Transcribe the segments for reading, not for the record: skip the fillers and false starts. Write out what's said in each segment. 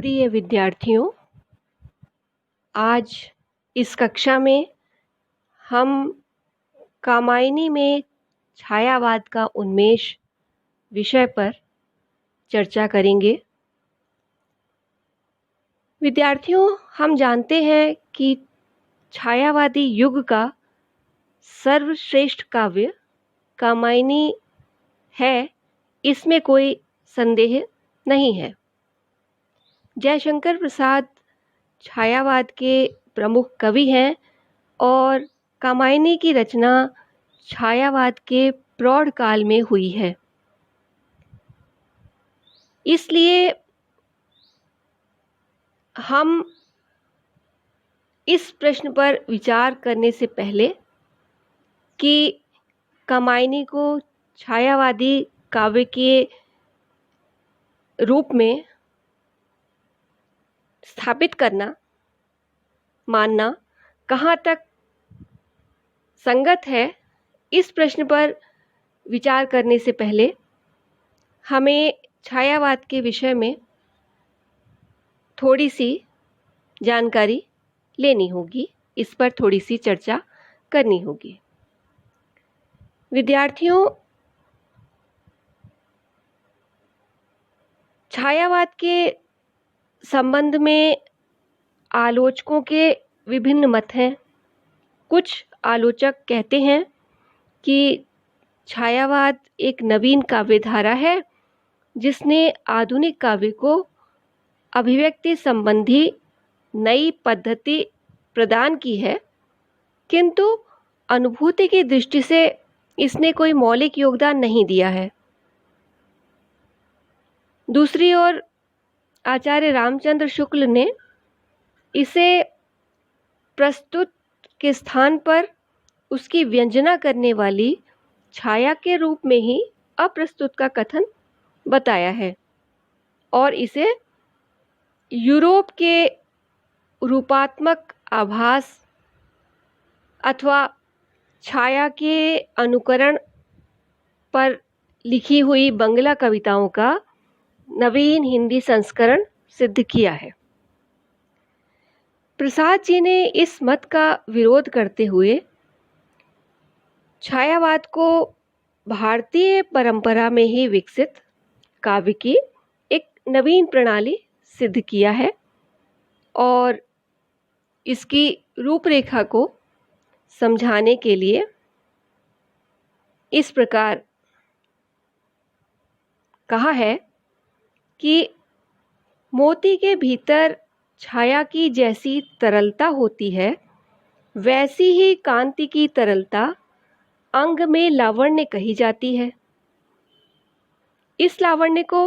प्रिय विद्यार्थियों, आज इस कक्षा में हम कामायनी में छायावाद का उन्मेष विषय पर चर्चा करेंगे। विद्यार्थियों, हम जानते हैं कि छायावादी युग का सर्वश्रेष्ठ काव्य कामायनी है, इसमें कोई संदेह नहीं है। जयशंकर प्रसाद छायावाद के प्रमुख कवि हैं और कामायनी की रचना छायावाद के प्रौढ़ काल में हुई है। इसलिए हम इस प्रश्न पर विचार करने से पहले कि कामायनी को छायावादी काव्य के रूप में स्थापित करना, मानना कहाँ तक संगत है, इस प्रश्न पर विचार करने से पहले हमें छायावाद के विषय में थोड़ी सी जानकारी लेनी होगी, इस पर थोड़ी सी चर्चा करनी होगी। विद्यार्थियों, छायावाद के संबंध में आलोचकों के विभिन्न मत हैं। कुछ आलोचक कहते हैं कि छायावाद एक नवीन काव्यधारा है जिसने आधुनिक काव्य को अभिव्यक्ति संबंधी नई पद्धति प्रदान की है, किंतु अनुभूति की दृष्टि से इसने कोई मौलिक योगदान नहीं दिया है। दूसरी ओर आचार्य रामचंद्र शुक्ल ने इसे प्रस्तुत के स्थान पर उसकी व्यंजना करने वाली छाया के रूप में ही अप्रस्तुत का कथन बताया है और इसे यूरोप के रूपात्मक आभास अथवा छाया के अनुकरण पर लिखी हुई बंगला कविताओं का नवीन हिंदी संस्करण सिद्ध किया है। प्रसाद जी ने इस मत का विरोध करते हुए छायावाद को भारतीय परंपरा में ही विकसित काव्य की एक नवीन प्रणाली सिद्ध किया है और इसकी रूपरेखा को समझाने के लिए इस प्रकार कहा है कि मोती के भीतर छाया की जैसी तरलता होती है, वैसी ही कांति की तरलता अंग में लावण्य कही जाती है। इस लावण्य को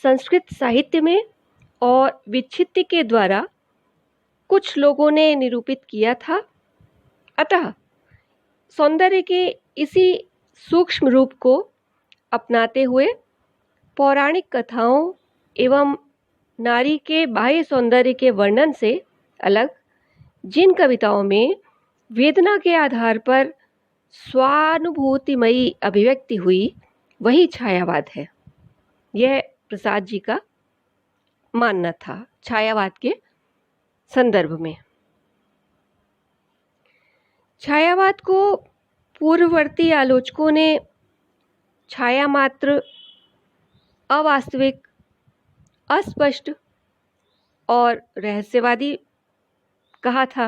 संस्कृत साहित्य में और विच्छित्ति के द्वारा कुछ लोगों ने निरूपित किया था। अतः सौंदर्य के इसी सूक्ष्म रूप को अपनाते हुए पौराणिक कथाओं एवं नारी के बाह्य सौंदर्य के वर्णन से अलग जिन कविताओं में वेदना के आधार पर स्वानुभूतिमयी अभिव्यक्ति हुई, वही छायावाद है। यह प्रसाद जी का मानना था छायावाद के संदर्भ में। छायावाद को पूर्ववर्ती आलोचकों ने छाया मात्र, अवास्तविक, अस्पष्ट और रहस्यवादी कहा था।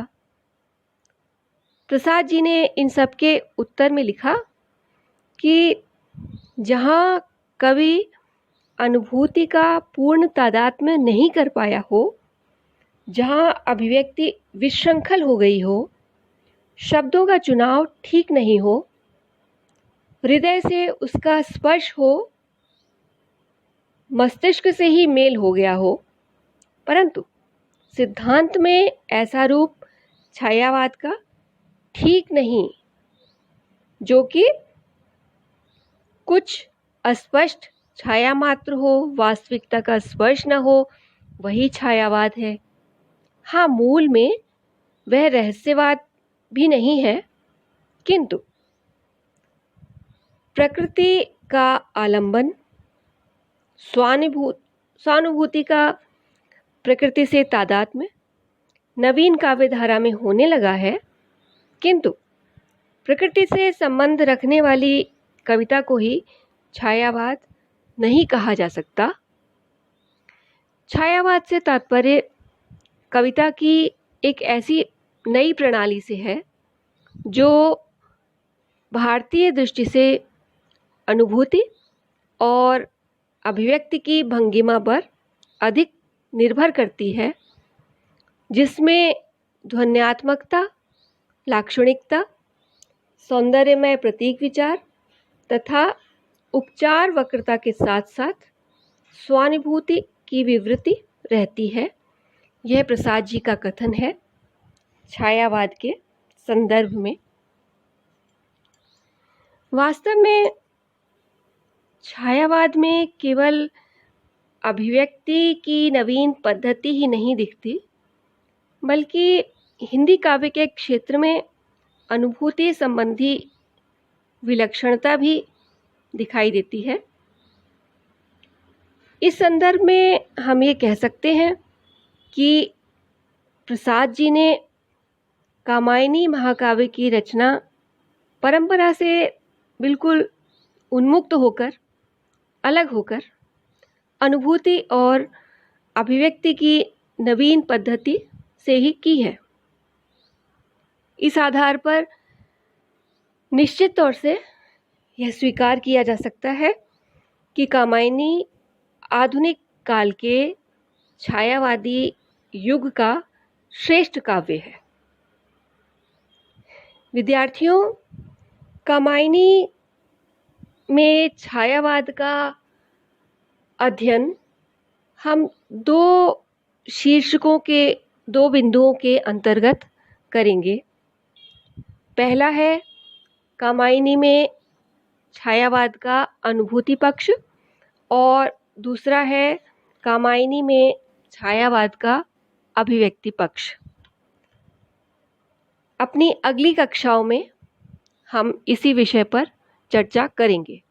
प्रसाद जी ने इन सब के उत्तर में लिखा कि जहाँ कवि अनुभूति का पूर्ण तादात्म्य नहीं कर पाया हो, जहाँ अभिव्यक्ति विशृंखल हो गई हो, शब्दों का चुनाव ठीक नहीं हो, हृदय से उसका स्पर्श हो, मस्तिष्क से ही मेल हो गया हो, परंतु सिद्धांत में ऐसा रूप छायावाद का ठीक नहीं, जो कि कुछ अस्पष्ट छाया मात्र हो, वास्तविकता का स्पर्श न हो, वही छायावाद है। हाँ, मूल में वह रहस्यवाद भी नहीं है, किंतु प्रकृति का आलंबन, स्वानुभूति का प्रकृति से तादात्म्य नवीन काव्य धारा में होने लगा है, किंतु प्रकृति से संबंध रखने वाली कविता को ही छायावाद नहीं कहा जा सकता। छायावाद से तात्पर्य कविता की एक ऐसी नई प्रणाली से है जो भारतीय दृष्टि से अनुभूति और अभिव्यक्ति की भंगिमा पर अधिक निर्भर करती है, जिसमें ध्वन्यात्मकता, लाक्षणिकता, सौंदर्यमय प्रतीक विचार तथा उपचार वक्रता के साथ साथ स्वानुभूति की विवृत्ति रहती है। यह प्रसाद जी का कथन है छायावाद के संदर्भ में। वास्तव में छायावाद में केवल अभिव्यक्ति की नवीन पद्धति ही नहीं दिखती, बल्कि हिंदी काव्य के क्षेत्र में अनुभूति संबंधी विलक्षणता भी दिखाई देती है। इस संदर्भ में हम ये कह सकते हैं कि प्रसाद जी ने कामायनी महाकाव्य की रचना परंपरा से बिल्कुल उन्मुक्त होकर, अलग होकर अनुभूति और अभिव्यक्ति की नवीन पद्धति से ही की है। इस आधार पर निश्चित तौर से यह स्वीकार किया जा सकता है कि कामायनी आधुनिक काल के छायावादी युग का श्रेष्ठ काव्य है। विद्यार्थियों, कामायनी में छायावाद का अध्ययन हम दो शीर्षकों के, दो बिंदुओं के अंतर्गत करेंगे। पहला है कामायनी में छायावाद का अनुभूति पक्ष और दूसरा है कामायनी में छायावाद का अभिव्यक्ति पक्ष। अपनी अगली कक्षाओं में हम इसी विषय पर चर्चा करेंगे।